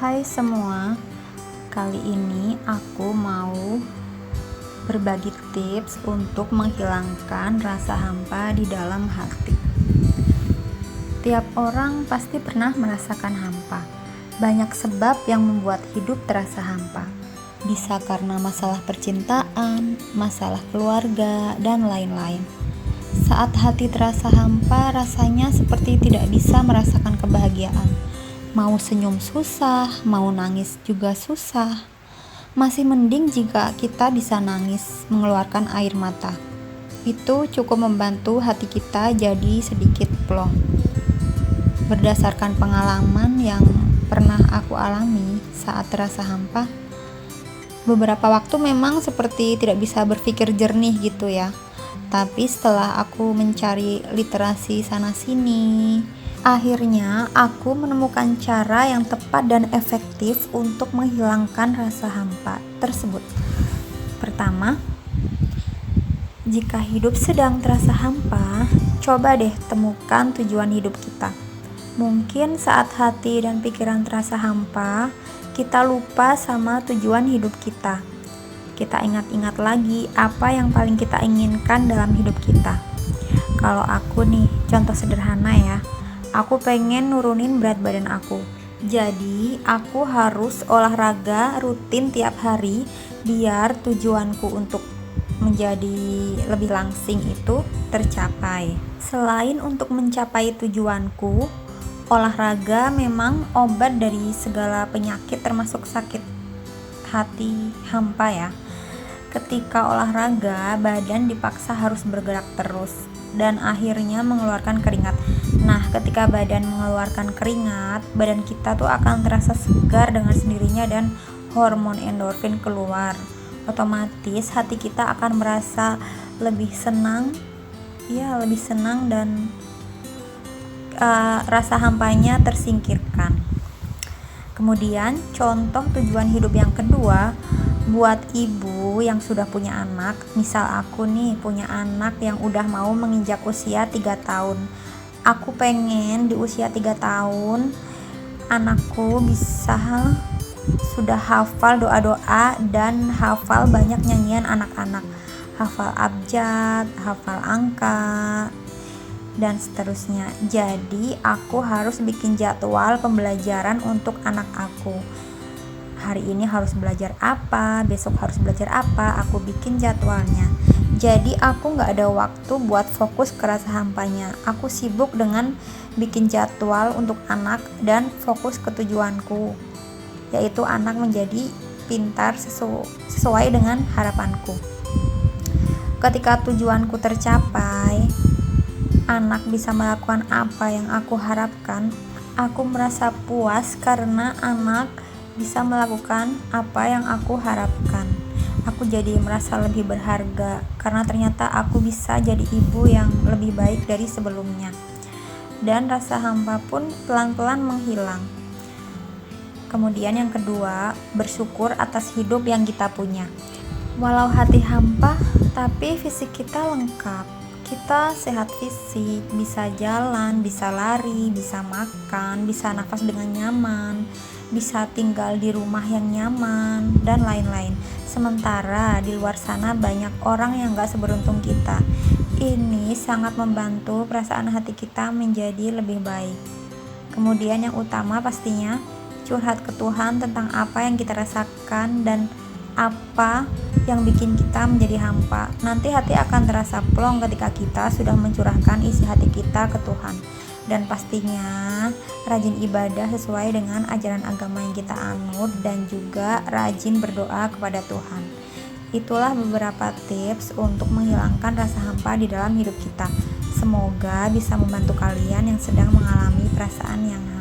Hai semua, kali ini aku mau berbagi tips untuk menghilangkan rasa hampa di dalam hati. Tiap orang pasti pernah merasakan hampa. Banyak sebab yang membuat hidup terasa hampa. Bisa karena masalah percintaan, masalah keluarga, dan lain-lain. Saat hati terasa hampa, rasanya seperti tidak bisa merasakan kebahagiaan. Mau senyum susah, mau nangis juga susah. Masih mending jika kita bisa nangis, mengeluarkan air mata. Itu cukup membantu hati kita jadi sedikit plong. Berdasarkan pengalaman yang pernah aku alami saat terasa hampa, beberapa waktu memang seperti tidak bisa berpikir jernih gitu ya. Tapi setelah aku mencari literasi sana-sini, akhirnya aku menemukan cara yang tepat dan efektif untuk menghilangkan rasa hampa tersebut. Pertama, jika hidup sedang terasa hampa, coba deh temukan tujuan hidup kita. Mungkin saat hati dan pikiran terasa hampa, kita lupa sama tujuan hidup kita. Kita ingat-ingat lagi apa yang paling kita inginkan dalam hidup kita. Kalau aku nih, contoh sederhana ya, aku pengen nurunin berat badan aku. Jadi, aku harus olahraga rutin tiap hari biar tujuanku untuk menjadi lebih langsing itu tercapai. Selain untuk mencapai tujuanku, olahraga memang obat dari segala penyakit termasuk sakit hati hampa ya. Ketika olahraga, badan dipaksa harus bergerak terus dan akhirnya mengeluarkan keringat. Nah, ketika badan mengeluarkan keringat, badan kita tuh akan terasa segar dengan sendirinya dan hormon endorfin keluar. Otomatis hati kita akan merasa lebih senang, dan rasa hampanya tersingkirkan. Kemudian, contoh tujuan hidup yang kedua, buat ibu yang sudah punya anak, misal aku nih punya anak yang udah mau menginjak usia 3 tahun. Aku pengen di usia 3 tahun anakku bisa sudah hafal doa-doa dan hafal banyak nyanyian anak-anak, hafal abjad, hafal angka, dan seterusnya. Jadi aku harus bikin jadwal pembelajaran untuk anak aku. Hari ini harus belajar apa, besok harus belajar apa, aku bikin jadwalnya. Jadi aku gak ada waktu buat fokus ke rasa hampanya. Aku sibuk dengan bikin jadwal untuk anak dan fokus ke tujuanku, yaitu anak menjadi pintar sesuai dengan harapanku. Ketika tujuanku tercapai, anak bisa melakukan apa yang aku harapkan, aku merasa puas karena anak bisa melakukan apa yang aku harapkan. Aku jadi merasa lebih berharga karena ternyata aku bisa jadi ibu yang lebih baik dari sebelumnya. Dan rasa hampa pun pelan-pelan menghilang. Kemudian yang kedua, bersyukur atas hidup yang kita punya. Walau hati hampa, tapi fisik kita lengkap. Kita sehat fisik, bisa jalan, bisa lari, bisa makan, bisa nafas dengan nyaman, bisa tinggal di rumah yang nyaman, dan lain-lain. Sementara di luar sana banyak orang yang gak seberuntung kita. Ini sangat membantu perasaan hati kita menjadi lebih baik. Kemudian yang utama pastinya, curhat ke Tuhan tentang apa yang kita rasakan dan apa yang bikin kita menjadi hampa. Nanti hati akan terasa plong ketika kita sudah mencurahkan isi hati kita ke Tuhan. Dan pastinya rajin ibadah sesuai dengan ajaran agama yang kita anut dan juga rajin berdoa kepada Tuhan. Itulah beberapa tips untuk menghilangkan rasa hampa di dalam hidup kita. Semoga bisa membantu kalian yang sedang mengalami perasaan yang hampa.